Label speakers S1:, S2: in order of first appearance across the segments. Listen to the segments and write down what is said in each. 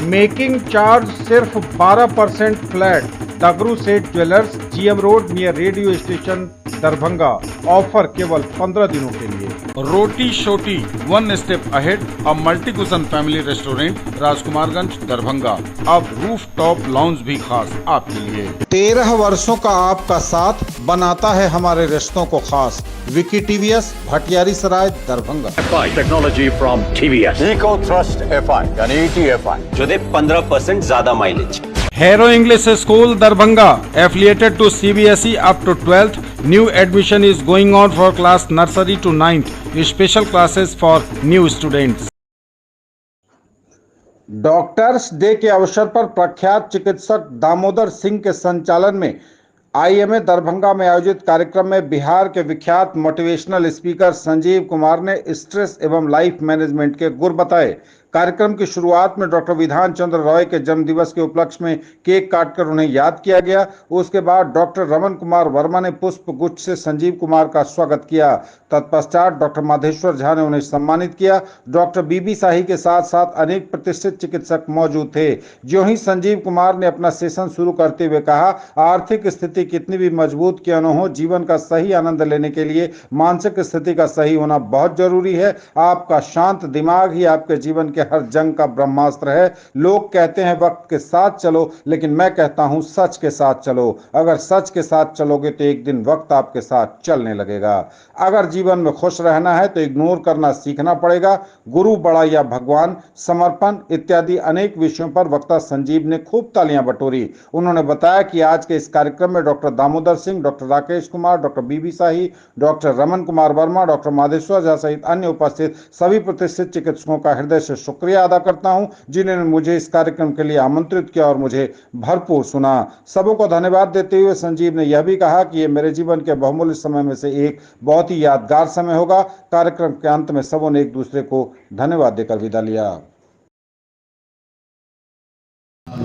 S1: Making charge सिर्फ 12% flat. डगरू सेठ jewellers, GM road near radio station, Darbhanga. Offer केवल 15 दिनों के लिए।
S2: रोटी शोटी one step ahead, a multi cushion family restaurant, Rajkumarganj, Darbhanga. अब रूफ टॉप लाउंज भी खास आपके लिए।
S3: 13 वर्षों का आपका साथ बनाता है हमारे रिश्तों को खास। Vicky TVS, Bhatiyari Sarai, Darbhanga.
S4: Technology from TVS, eco thrust FI यानी ETFI जो दे 15% ज्यादा mileage.
S1: Hero English School, Darbhanga, affiliated to CBSE up to 12th. New admission is going on for class nursery to 9th. Special classes for new students.
S3: Doctors day के अवसर पर प्रख्यात चिकित्सक दामोदर सिंह के संचालन में IMA दरभंगा में आयोजित कार्यक्रम में बिहार के विख्यात मोटिवेशनल स्पीकर संजीव कुमार ने स्ट्रेस एवं लाइफ मैनेजमेंट के गुर बताए। कार्यक्रम की शुरुआत में डॉक्टर विधान चंद्र रॉय के जन्म दिवस के उपलक्ष्य में केक काटकर उन्हें याद किया गया। उसके बाद डॉक्टर रमन कुमार वर्मा ने पुष्प गुच्छ से संजीव कुमार का स्वागत किया। तत्पश्चात डॉक्टर माधेश्वर झा ने उन्हें सम्मानित किया। डॉक्टर बीबी शाही के साथ साथ अनेक प्रतिष्ठित चिकित्सक मौजूद थे। ज्यों ही संजीव कुमार ने अपना सेशन शुरू करते हुए कहा, आर्थिक स्थिति कितनी भी मजबूत क्यों न हो, जीवन का सही आनंद लेने के लिए मानसिक स्थिति का सही होना बहुत जरूरी है। आपका शांत दिमाग ही आपके जीवन के हर जंग का ब्रह्मास्त्र है। लोग कहते हैं वक्त के साथ चलो, लेकिन मैं कहता हूं सच के साथ चलो। अगर सच के साथ चलोगे तो एक दिन वक्त आपके साथ चलने लगेगा। अगर जीवन में खुश रहना है तो इग्नोर करना सीखना पड़ेगा। गुरु, बड़ा या भगवान, समर्पण इत्यादि अनेक विषयों पर वक्ता संजीव ने खूब तालियां बटोरी। उन्होंने बताया कि आज के इस कार्यक्रम में doctor Damodar Singh, doctor Rakesh Kumar, doctor B B Shahi, doctor Raman Kumar Verma, doctor Madheshwar Jha सहित अन्य उपस्थित सभी प्रतिष्ठित चिकित्सकों का हृदय से शुक्रिया अदा करता हूं, जिन्होंने मुझे इस कार्यक्रम के लिए आमंत्रित किया और मुझे भरपूर सुना। सबों को धन्यवाद देते हुए संजीव ने यह भी कहा कि यह मेरे जीवन के बहुमूल्य समय में से एक बहुत ही यादगार समय होगा। कार्यक्रम के अंत में सबों ने एक दूसरे को धन्यवाद देकर विदा लिया।
S5: आज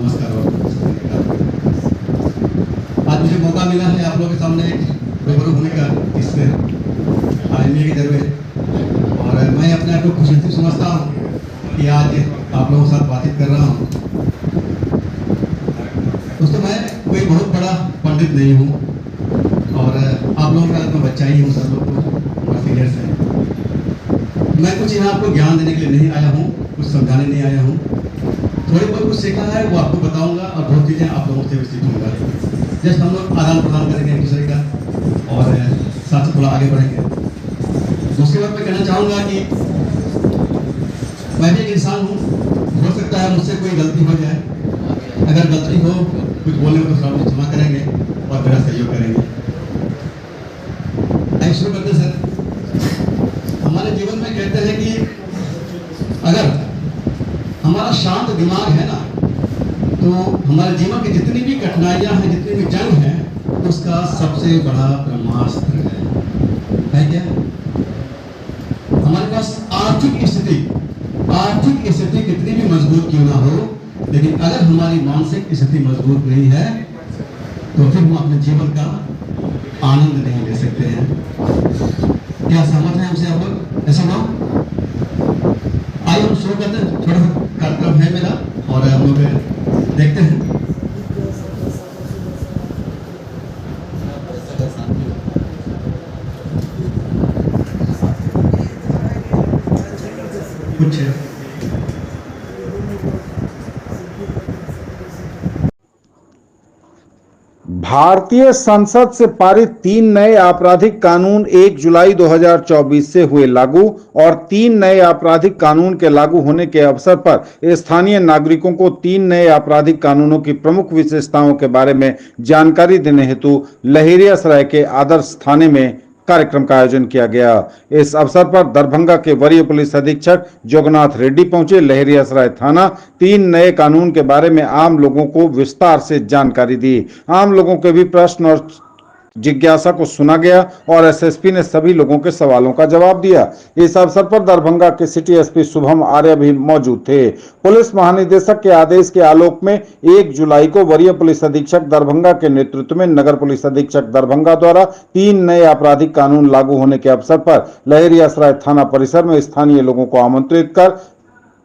S5: मुझे मौका मिला है आप लोगों के सामने रूबरू होने का इस IMA के जरिए, और मैं अपने आप को खुशनसीब समझता हूँ कि आज आप लोगों के साथ बातचीत कर रहा हूँ। दोस्तों, मैं कोई बहुत बड़ा पंडित नहीं हूँ और आप लोगों का मैं बच्चा ही हूँ। सब लोग सीनियर से मैं कुछ यहाँ आपको ज्ञान देने के लिए नहीं आया हूँ, कुछ समझाने नहीं आया हूँ। थोड़ी बहुत कुछ सीखा है वो आपको बताऊँगा और बहुत चीज़ें आप लोगों से भी सीखूँगा। जस्ट हम लोग आदान प्रदान करेंगे एक दूसरे का और साथ साथ थोड़ा आगे बढ़ेंगे। उसके बाद मैं कहना चाहूँगा कि मैं भी एक इंसान हूँ, हो सकता है मुझसे कोई गलती हो जाए। अगर गलती हो कुछ बोलने में तो थोड़ा मुझे क्षमा करेंगे और मेरा सहयोग करेंगे। आइए शुरू करते सर। हमारे जीवन में कहते हैं कि अगर हमारा शांत दिमाग है ना, तो हमारे जीवन की जितनी भी कठिनाइयाँ हैं, जितनी भी जंग हैं, उसका सबसे बड़ा ब्रह्मास्त्र है क्या? हमारे पास आर्थिक स्थिति कितनी भी मजबूत क्यों ना हो, लेकिन अगर हमारी मानसिक स्थिति मजबूत नहीं है तो फिर हम अपने जीवन का आनंद नहीं ले सकते हैं। क्या सहमत है हमसे आप लोग? ऐसा ना आइए हम शुरू करते हैं। थोड़ा सा कार्यक्रम है मेरा और हम लोग देखते हैं। कुछ
S3: भारतीय संसद से पारित 3 नए आपराधिक कानून 1 जुलाई 2024 से हुए लागू और 3 नए आपराधिक कानून के लागू होने के अवसर पर स्थानीय नागरिकों को 3 नए आपराधिक कानूनों की प्रमुख विशेषताओं के बारे में जानकारी देने हेतु लहेरियासराय के आदर्श थाने में कार्यक्रम का आयोजन किया गया। इस अवसर पर दरभंगा के वरीय पुलिस अधीक्षक जोगनाथ रेड्डी पहुंचे। लहेरियासराय थाना 3 नए कानून के बारे में आम लोगों को विस्तार से जानकारी दी। आम लोगों के भी प्रश्न और जिज्ञासा को सुना गया और एसएसपी ने सभी लोगों के सवालों का जवाब दिया। इस अवसर पर दरभंगा के सिटी एसपी शुभम आर्य भी मौजूद थे। पुलिस महानिदेशक के आदेश के आलोक में 1 जुलाई को वरीय पुलिस अधीक्षक दरभंगा के नेतृत्व में नगर पुलिस अधीक्षक दरभंगा द्वारा 3 नए आपराधिक कानून लागू होने के अवसर पर लहेरियासराय थाना परिसर में स्थानीय लोगों को आमंत्रित कर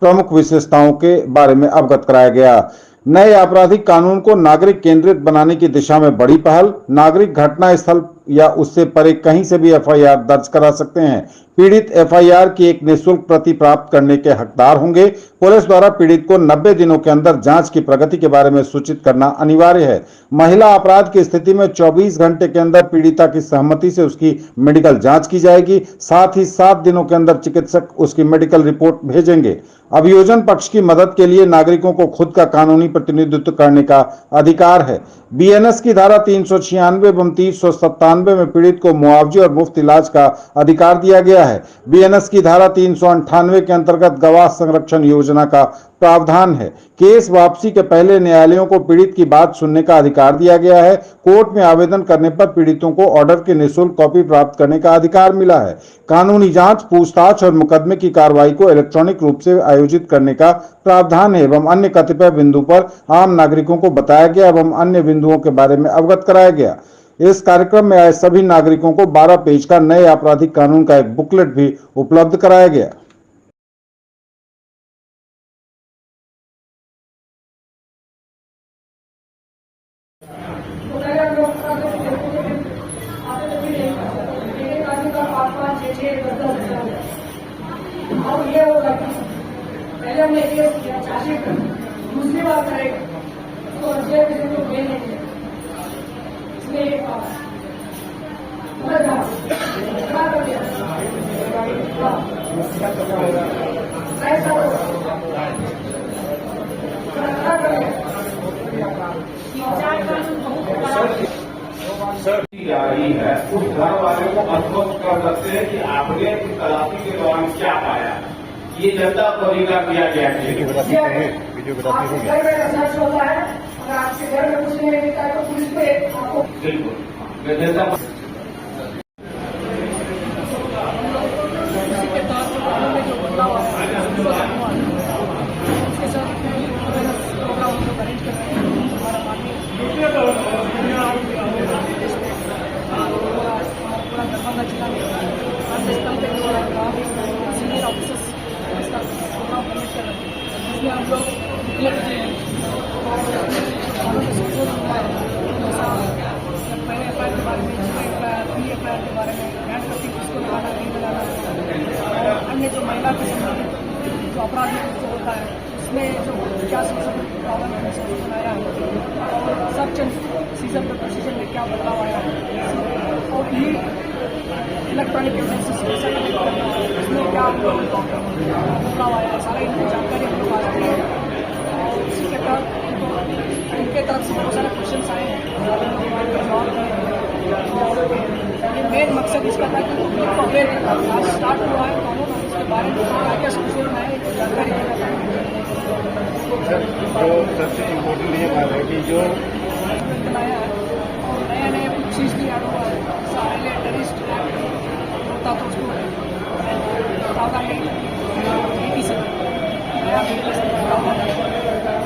S3: प्रमुख विशेषताओं के बारे में अवगत कराया गया। नए आपराधिक कानून को नागरिक केंद्रित बनाने की दिशा में बड़ी पहल। नागरिक घटना स्थल या उससे परे कहीं से भी एफआईआर दर्ज करा सकते हैं। पीड़ित एफआईआर की एक निःशुल्क प्रति प्राप्त करने के हकदार होंगे। पुलिस द्वारा पीड़ित को 90 दिनों के अंदर जांच की प्रगति के बारे में सूचित करना अनिवार्य है। महिला अपराध की स्थिति में 24 घंटे के अंदर पीड़िता की सहमति से उसकी मेडिकल जांच की जाएगी। साथ ही 7 दिनों के अंदर चिकित्सक उसकी मेडिकल रिपोर्ट भेजेंगे। अभियोजन पक्ष की मदद के लिए नागरिकों को खुद का कानूनी प्रतिनिधित्व करने का अधिकार है। बीएनएस की धारा 396 एवं 397 में पीड़ित को मुआवजे और मुफ्त इलाज का अधिकार दिया गया है। बीएनएस की धारा 398 के अंतर्गत गवाह संरक्षण योजना का प्रावधान है। केस वापसी के पहले न्यायालयों को पीड़ित की बात सुनने का अधिकार दिया गया है। कोर्ट में आवेदन करने पर पीड़ितों को ऑर्डर की निःशुल्क कॉपी प्राप्त करने का अधिकार मिला है। कानूनी जांच, पूछताछ और मुकदमे की कार्रवाई को इलेक्ट्रॉनिक रूप से आयोजित करने का प्रावधान है एवं अन्य कतिपय बिंदु पर आम नागरिकों को बताया गया एवं अन्य बिंदुओं के बारे में अवगत कराया गया। इस कार्यक्रम में आए सभी नागरिकों को 12 पेज का नए आपराधिक कानून का एक बुकलेट भी उपलब्ध कराया गया।
S6: पहले हमने केस किया, चार्जशीट दूसरी बार करेगा तो जेल में तो बेल नहीं है। इसमें एक बात क्या कर दिया ऐसा
S7: सर आ रही है उस घर वाले को अनुभव कर सकते हैं कि आपने इस तलाशी के दौरान क्या पाया। ये जनता को अधिकार दिया गया है।
S6: वीडियो घर में सर्च होता है, अगर आपके घर में कुछ नहीं मिलता है तो पुलिस पे आपको
S7: बिल्कुल मैं जनता
S6: सीनियर ऑफिसर्स इसका प्रोग्राम कमिट कर रहे हैं, जिसमें हम लोग पहले एफआईआर के बारे में, पी एफआईआर के बारे में, हैंड कटिंग किसको लगाना, नहीं लगाना, और अन्य जो महिला के संबंधित जो अपराध जो होता है उसमें जो क्या प्रॉब्लम बनाया है और सर्च एंड सीजन के प्रोसीजर में क्या बदलाव आया है और ये इलेक्ट्रॉनिक एविडेंसेस कैसे कलेक्ट करना है, इसमें क्या बदलाव आया है, सारा इनको जानकारी हम लोग आती है। और इसी के तहत उनके तरफ से बहुत सारे क्वेश्चन आए हैं और ये मेन मकसद इसका था कि पब्लिक को अवेयर करना। आज स्टार्ट हुआ है कानून, उसके बारे में क्या क्या सूचना है जानकारी देना।
S7: जो सबसे इम्पोर्टेंट ये बात है कि जो
S6: बनाया है और नया नया कुछ चीज़ भी ऐड हुआ है। पहले टेररिस्ट होता तो उसको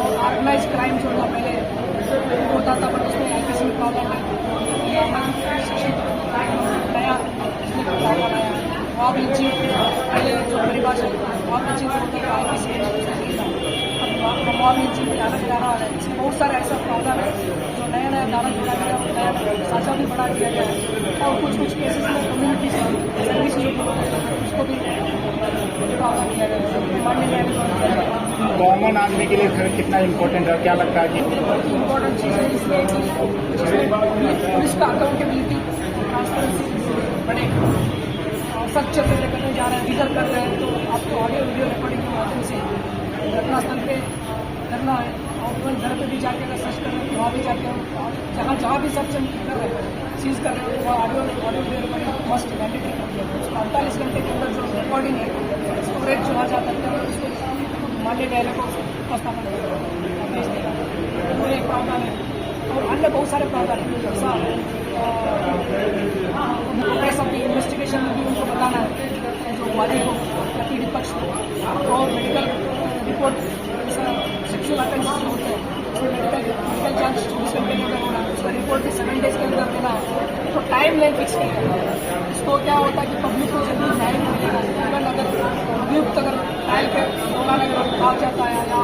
S6: और ऑर्गेनाइज क्राइम जो था पहले होता था बट उसमें आईपीसी में प्रॉब्लम है। नया इसमें प्रॉब्लम आया मॉब लिंचिंग, पहले जो परिभाषा मॉब लिंचिंग होता था आईपीसी अब मॉब लिंचिंग में अलग धारा है। इसमें बहुत सारे ऐसा प्रॉब्लम है जो नया नया धारा जोड़ा गया, नया साझा भी बढ़ा दिया गया है और कुछ कुछ केसेस में कम्युनिटी सर्विस उसको भी प्रॉब्लम किया गया। मानने में
S7: कॉमन आदमी के लिए सर कितना इम्पोर्टेंट है, क्या लगता है कि
S6: इम्पोर्टेंट चीज़ है इसलिए कि पुलिस का अकाउंटेबिलिटी ट्रांसपेरेंसी बढ़ेगा। सच चलते करने जा रहे हैं, रिजल्ट कर रहे हैं तो आपको ऑडियो वीडियो रिकॉर्डिंग के माध्यम से घटनास्थल पे करना है और इवन घर पे भी जाके अगर सर्च कर रहे हैं तो वहाँ भी जाके जहाँ भी सर्च कर रहे हैं सीज कर रहे हैं वहाँ audio video recording must mandatory. उसको 48 घंटे के अंदर जो रिकॉर्डिंग है स्टोरेज जो आ जाता है उसको मान्य न्यायालय को उपस्थापन भेज देगा। तो एक प्रावधान है और अन्य बहुत सारे प्रावधान हैं जैसा प्रोग्रेस ऑफ द इन्वेस्टिगेशन में भी उनको बताना है जो वादी को पीड़ित पक्ष को और मेडिकल रिपोर्ट सेक्सुअल अफेंसेस होते हैं उसमें मेडिकल जांच 24 घंटे के अंदर होना है, उसका रिपोर्ट भी 7 डेज के अंदर देना है। तो टाइम लाइन फिक्स किया है। इसको क्या होता है कि पब्लिक को जल्दी न्याय मिलेगा। अगर अभियुक्त अगर ट्रायल पे होगा भाग जाता है या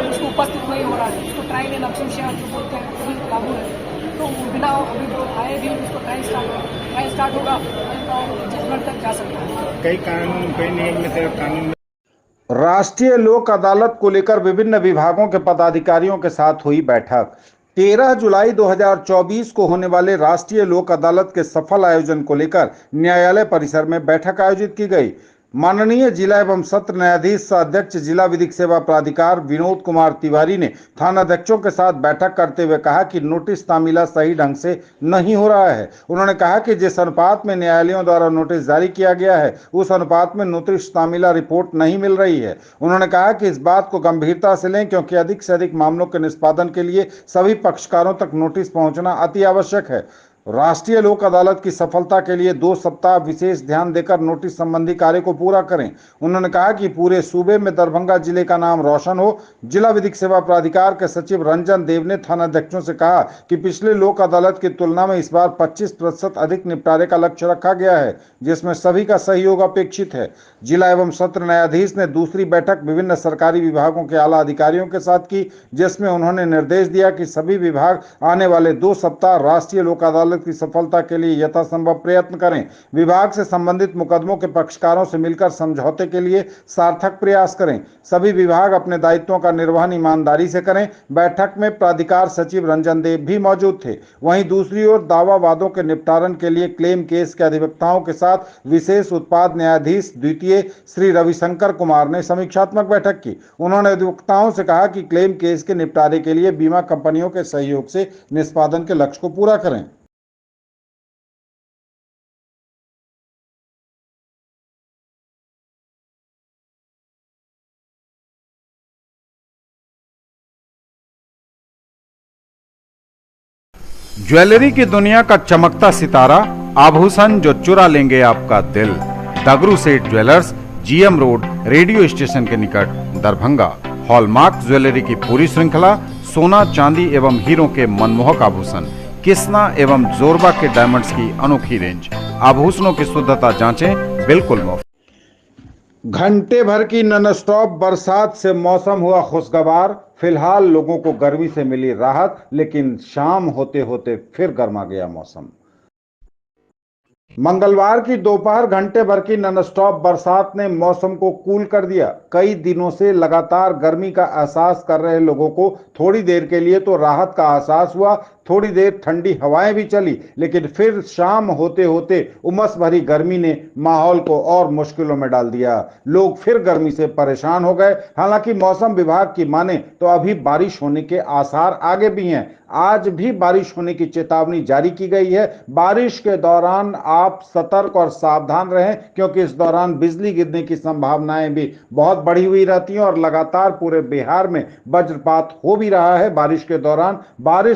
S6: उसको उपस्थित नहीं हो रहा है, उसको ट्रायल एंड अब्सेंशिया जो बोलते हैं वो भी लागू है। तो बिना अभी आए भी उसको ट्रायल स्टार्ट होगा और जजमेंट तक जा सकता है।
S8: कई कानून, कई नियम में से कानून
S3: राष्ट्रीय लोक अदालत को लेकर विभिन्न विभागों के पदाधिकारियों के साथ हुई बैठक। 13 जुलाई 2024 को होने वाले राष्ट्रीय लोक अदालत के सफल आयोजन को लेकर न्यायालय परिसर में बैठक आयोजित की गई। माननीय जिला एवं सत्र न्यायाधीश सह अध्यक्ष जिला विधिक सेवा प्राधिकार विनोद कुमार तिवारी ने थानाध्यक्षों के साथ बैठक करते हुए कहा कि नोटिस तामीला सही ढंग से नहीं हो रहा है। उन्होंने कहा कि जिस अनुपात में न्यायालयों द्वारा नोटिस जारी किया गया है उस अनुपात में नोटिस तामीला रिपोर्ट नहीं मिल रही है। उन्होंने कहा कि इस बात को गंभीरता से लें क्योंकि अधिक से अधिक मामलों के निष्पादन के लिए सभी पक्षकारों तक नोटिस पहुंचना अति आवश्यक है। राष्ट्रीय लोक अदालत की सफलता के लिए 2 सप्ताह विशेष ध्यान देकर नोटिस संबंधी कार्य को पूरा करें। उन्होंने कहा कि पूरे सूबे में दरभंगा जिले का नाम रोशन हो। जिला विधिक सेवा प्राधिकार के सचिव रंजन देव ने थानाध्यक्षों से कहा कि पिछले लोक अदालत की तुलना में इस बार 25% अधिक निपटारे का लक्ष्य रखा गया है, जिसमें सभी का सहयोग अपेक्षित है। जिला एवं सत्र न्यायाधीश ने दूसरी बैठक विभिन्न सरकारी विभागों के आला अधिकारियों के साथ की, जिसमें उन्होंने निर्देश दिया कि सभी विभाग आने वाले 2 सप्ताह राष्ट्रीय लोक अदालत की सफलता के लिए यथासंभव प्रयत्न करें। विभाग से संबंधित मुकदमों के पक्षकारों से मिलकर समझौते के लिए सार्थक प्रयास करें। सभी विभाग अपने दायित्वों का निर्वहन ईमानदारी से करें। बैठक में प्राधिकार सचिव रंजन देव भी मौजूद थे। वहीं दूसरी ओर दावा वादों के निपटारण के लिए क्लेम केस के अधिवक्ताओं के साथ विशेष उत्पाद न्यायाधीश द्वितीय श्री रविशंकर कुमार ने समीक्षात्मक बैठक की। उन्होंने अधिवक्ताओं से कहा कि क्लेम केस के निपटारे के लिए बीमा कंपनियों के सहयोग से निष्पादन के लक्ष्य को पूरा करें।
S1: ज्वेलरी की दुनिया का चमकता सितारा, आभूषण जो चुरा लेंगे आपका दिल। दगरू सेठ jewellers, GM road, radio station के निकट, दरभंगा। हॉलमार्क ज्वेलरी की पूरी श्रृंखला, सोना, चांदी एवं हीरों के मनमोहक आभूषण, किस्ना एवं जोरबा के डायमंड्स की अनोखी रेंज। आभूषणों की शुद्धता जांचें, बिल्कुल मुफ्त।
S3: घंटे भर की नॉनस्टॉप बरसात से मौसम हुआ खुशगवार। फिलहाल लोगों को गर्मी से मिली राहत, लेकिन शाम होते होते फिर गर्मा गया मौसम। मंगलवार की दोपहर घंटे भर की नॉनस्टॉप बरसात ने मौसम को कूल कर दिया। कई दिनों से लगातार गर्मी का एहसास कर रहे लोगों को थोड़ी देर के लिए तो राहत का एहसास हुआ। थोड़ी देर ठंडी हवाएं भी चली, लेकिन फिर शाम होते होते उमस भरी गर्मी ने माहौल को और मुश्किलों में डाल दिया। लोग फिर गर्मी से परेशान हो गए। हालांकि मौसम विभाग की माने तो अभी बारिश होने के आसार आगे भी हैं। आज भी बारिश होने की चेतावनी जारी की गई है। बारिश के दौरान आप सतर्क और सावधान रहें, क्योंकि इस दौरान बिजली गिरने की संभावनाएं भी बहुत बढ़ी हुई रहती हैं और लगातार पूरे बिहार में वज्रपात हो भी रहा है। बारिश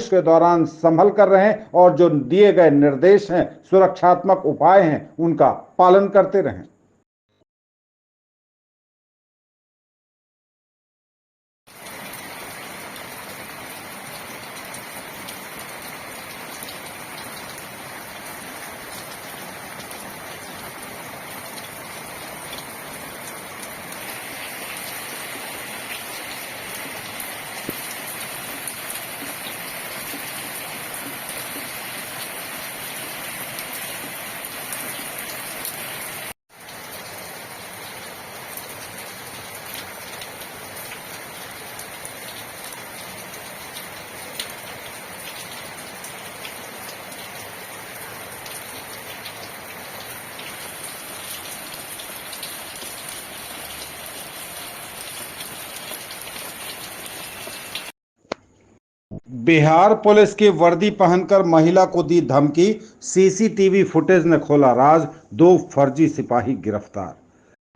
S3: के दौरान संभल कर रहें और जो दिए गए निर्देश हैं, सुरक्षात्मक उपाय हैं, उनका पालन करते रहें। बिहार पुलिस की वर्दी पहनकर महिला को दी धमकी, सीसीटीवी फुटेज ने खोला राज। 2 फर्जी सिपाही गिरफ्तार।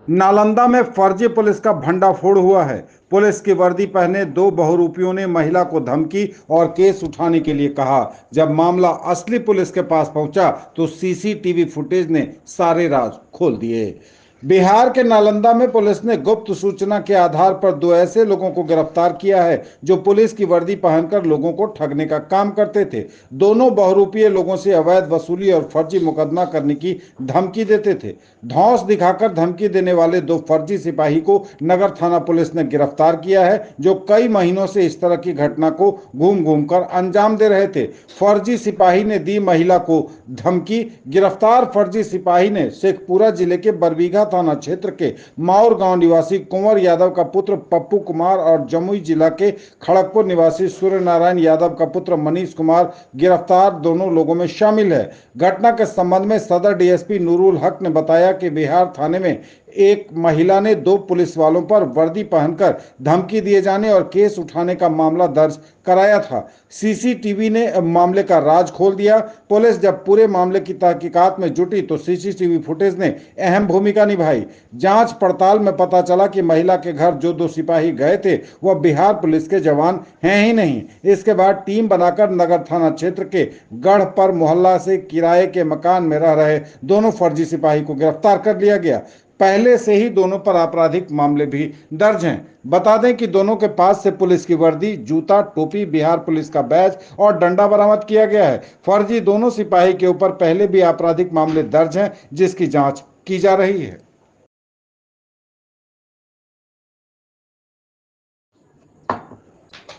S3: नालंदा में फर्जी पुलिस का भंडाफोड़ हुआ है। पुलिस की वर्दी पहने 2 बहुरूपियों ने महिला को धमकी और केस उठाने के लिए कहा। जब मामला असली पुलिस के पास पहुंचा तो सीसीटीवी फुटेज ने सारे राज खोल दिए। बिहार के नालंदा में पुलिस ने गुप्त सूचना के आधार पर 2 ऐसे लोगों को गिरफ्तार किया है जो पुलिस की वर्दी पहनकर लोगों को ठगने का काम करते थे। दोनों बहुरूपीय लोगों से अवैध वसूली और फर्जी मुकदमा करने की धमकी देते थे। धौंस दिखाकर धमकी देने वाले 2 फर्जी सिपाही को नगर थाना पुलिस ने गिरफ्तार किया है, जो कई महीनों से इस तरह की घटना को घूम घूम कर अंजाम दे रहे थे। फर्जी सिपाही ने दी महिला को धमकी। गिरफ्तार फर्जी सिपाही ने शेखपुरा जिले के बरबीघा थाना क्षेत्र के माउर गांव निवासी कुंवर यादव का पुत्र पप्पू कुमार और जमुई जिला के खड़गपुर निवासी सूर्य नारायण यादव का पुत्र मनीष कुमार गिरफ्तार दोनों लोगों में शामिल है। घटना के संबंध में सदर डीएसपी नूरुल हक ने बताया कि बिहार थाने में एक महिला ने 2 पुलिस वालों पर वर्दी पहनकर धमकी दिए जाने और केस उठाने का मामला दर्ज कराया था। सीसीटीवी ने मामले का राज खोल दिया। पुलिस जब पूरे मामले की तहकीकात में जुटी तो सीसीटीवी फुटेज ने अहम भूमिका निभाई। जांच पड़ताल में पता चला कि महिला के घर जो 2 सिपाही गए थे वह बिहार पुलिस के जवान हैं ही नहीं। इसके बाद टीम बनाकर नगर थाना क्षेत्र के गढ़ पर मोहल्ला से किराए के मकान में रह रहे दोनों फर्जी सिपाही को गिरफ्तार कर लिया गया। पहले से ही दोनों पर आपराधिक मामले भी दर्ज हैं। बता दें कि दोनों के पास से पुलिस की वर्दी, जूता, टोपी, बिहार पुलिस का बैज और डंडा बरामद किया गया है। फर्जी दोनों सिपाही के ऊपर पहले भी आपराधिक मामले दर्ज हैं, जिसकी जांच की जा रही है।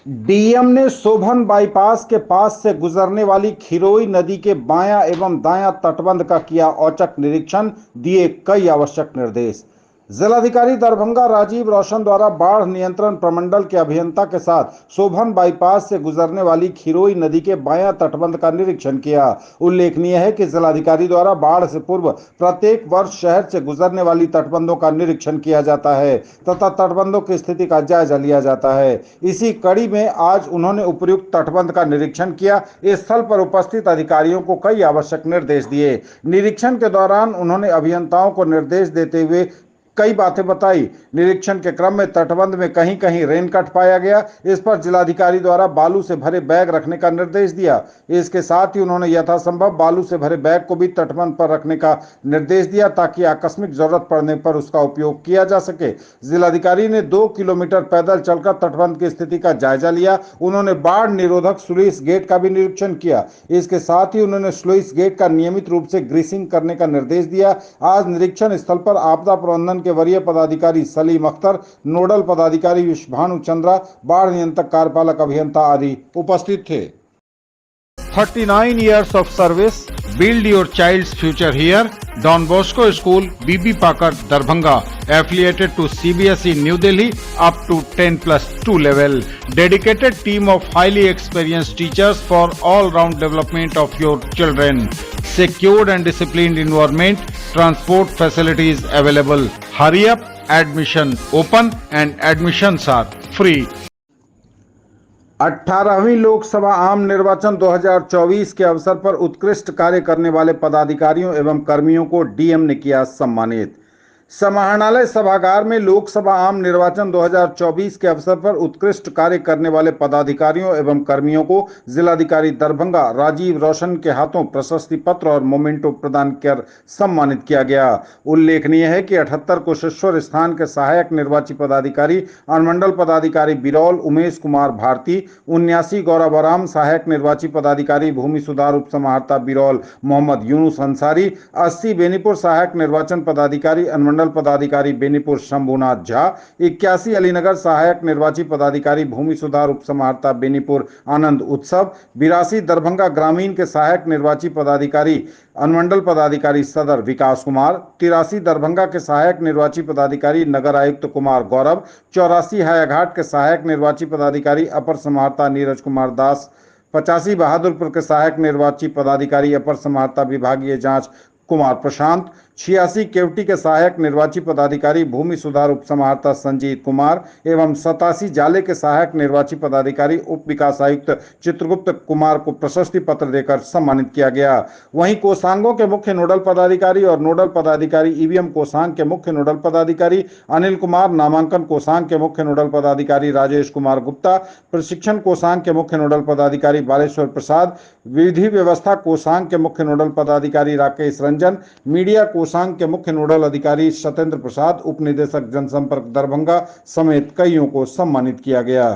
S3: डीएम ने शोभन बाईपास के पास से गुजरने वाली खिरोई नदी के बायां एवं दायां तटबंध का किया औचक निरीक्षण, दिए कई आवश्यक निर्देश। जिलाधिकारी दरभंगा राजीव रोशन द्वारा बाढ़ नियंत्रण प्रमंडल के अभियंता के साथ शोभन बाईपास से गुजरने वाली खिरोई नदी के बायां तटबंध का निरीक्षण किया। उल्लेखनीय है कि जिलाधिकारी द्वारा बाढ़ से पूर्व प्रत्येक वर्ष शहर से गुजरने वाली तटबंधों का निरीक्षण किया जाता है तथा तटबंधों की स्थिति का जायजा लिया जाता है। इसी कड़ी में आज उन्होंने उपर्युक्त तटबंध का निरीक्षण किया। इस स्थल पर उपस्थित अधिकारियों को कई आवश्यक निर्देश दिए। निरीक्षण के दौरान उन्होंने अभियंताओं को निर्देश देते हुए कई बातें बताई। निरीक्षण के क्रम में तटबंध में कहीं कहीं रेनकट पाया गया। इस पर जिलाधिकारी द्वारा बालू से भरे बैग रखने का निर्देश दिया। इसके साथ ही उन्होंने यथासंभव बालू से भरे बैग को भी तटबंध पर रखने का निर्देश दिया ताकि आकस्मिक जरूरत पड़ने पर उसका उपयोग किया जा सके। जिलाधिकारी ने 2 किलोमीटर पैदल चलकर तटबंध की स्थिति का जायजा लिया। उन्होंने बाढ़ निरोधक स्लुइस गेट का भी निरीक्षण किया। इसके साथ ही उन्होंने स्लुइस गेट का नियमित रूप से ग्रीसिंग करने का निर्देश दिया। आज निरीक्षण स्थल पर आपदा प्रबंधन के वरीय पदाधिकारी सलीम अख्तर, नोडल पदाधिकारी विश्वभानु चंद्रा, बाढ़ नियंत्रक कार्यपालक अभियंता आदि उपस्थित थे।
S2: 39 years of service, build your child's future here. Don Bosco School, BB Pakar, Darbhanga, affiliated to CBSE New Delhi up to 10+2 level. Dedicated team of highly experienced teachers for all-round development of your children. Secured and disciplined environment, transport facilities available. Hurry up, admission open and admissions are free.
S3: 18वीं Lok Sabha आम निर्वाचन 2024 के अवसर पर उत्कृष्ट कार्य करने वाले पदाधिकारियों एवं कर्मियों को डीएम ने किया सम्मानित। समाहरणालय सभागार में लोकसभा आम निर्वाचन 2024 के अवसर पर उत्कृष्ट कार्य करने वाले पदाधिकारियों एवं कर्मियों को जिलाधिकारी दरभंगा राजीव रोशन के हाथों प्रशस्ति पत्र और मोमेंटो प्रदान कर सम्मानित किया गया। उल्लेखनीय है कि 78 कुशेश्वर स्थान के सहायक निर्वाची पदाधिकारी अनुमंडल पदाधिकारी बिरौल उमेश कुमार भारती, 79 गौरवराम सहायक निर्वाची पदाधिकारी भूमि सुधार उप समाहर्ता बिरौल मोहम्मद यूनुस अंसारी, 80 बेनीपुर सहायक निर्वाचन पदाधिकारी मंडल पदाधिकारी बेनीपुर शंभुनाथ झा, 81 अलीनगर सहायक निर्वाची पदाधिकारी भूमि सुधार उप समाहर्ता बेनीपुर आनंद उत्सव, 82 दरभंगा ग्रामीण के सहायक निर्वाची पदाधिकारी अनुमंडल पदाधिकारी सदर विकास कुमार, 83 दरभंगा के सहायक निर्वाची पदाधिकारी नगर आयुक्त कुमार गौरव, 84 हायाघाट के सहायक निर्वाची पदाधिकारी अपर समाहर्ता नीरज कुमार दास, 85 बहादुरपुर के सहायक निर्वाची पदाधिकारी अपर समाहर्ता विभागीय जांच कुमार प्रशांत, 86 केवटी के सहायक निर्वाची पदाधिकारी भूमि सुधार उप समाहर्ता संजीत कुमार एवं 87 जाले के सहायक निर्वाची पदाधिकारी उप विकास आयुक्त चित्रगुप्त कुमार को प्रशस्ति पत्र देकर सम्मानित किया गया। वहीं कोषांगों के मुख्य नोडल पदाधिकारी और नोडल पदाधिकारी ईवीएम कोषांग के मुख्य नोडल पदाधिकारी अनिल कुमार, नामांकन कोषांग के मुख्य नोडल पदाधिकारी राजेश कुमार गुप्ता, प्रशिक्षण कोषांग के मुख्य नोडल पदाधिकारी बालेश्वर प्रसाद, विधि व्यवस्था कोषांग के मुख्य नोडल पदाधिकारी राकेश रंजन, मीडिया कोषांग के मुख्य नोडल अधिकारी सत्येंद्र प्रसाद, उप निदेशक जनसंपर्क दरभंगा समेत कईयों को सम्मानित किया गया।